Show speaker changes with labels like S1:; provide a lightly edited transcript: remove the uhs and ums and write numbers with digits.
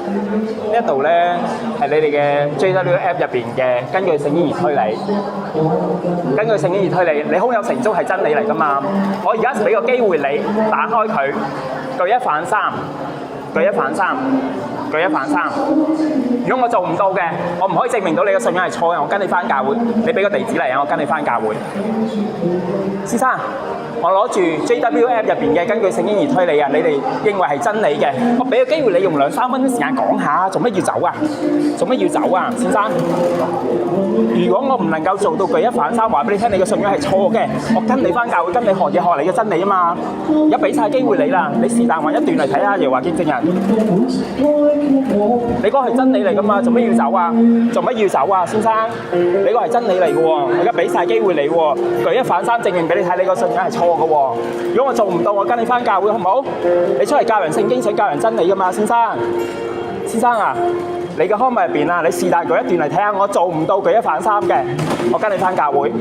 S1: 呢一度咧係你哋嘅 JW App 入邊嘅根據聖經而推理，根據聖經而推理，你胸有成竹係真理嚟噶嘛？我而家俾個機會你打開佢，舉一反三，舉一反三，舉一反三。如果我做唔到嘅，我唔可以證明到你嘅信仰係錯嘅，我跟你翻教會。你俾個地址嚟啊，我跟你翻教會。先生，我攞住 JW App 入邊嘅根據聖經而推理啊，你哋認為係真理嘅，我俾個機會你用2-3分鐘時間講下，做乜要走啊？做乜要走啊，先生？如果我唔能夠做到舉一反三，話俾你聽，你嘅信仰係錯嘅，我跟你翻教會，跟你學嘢學你嘅真理啊嘛。而家俾晒機會你啦，你是但揾一段嚟睇下，耶和華見證人。你嗰個係真理嚟噶嘛？做乜要走啊？做乜要走啊，先生？你個係真理嚟嘅喎，我而家俾晒機會你喎，舉一反三證明俾你睇，你個信仰係錯嘅喎。如果我做唔到，我跟你翻教會好唔好？你出嚟教人聖經，想教人真理噶嘛，先生？先生啊，你嘅刊物入邊啊，你是但舉一段嚟睇下，我做唔到舉一反三嘅，我跟你翻教會。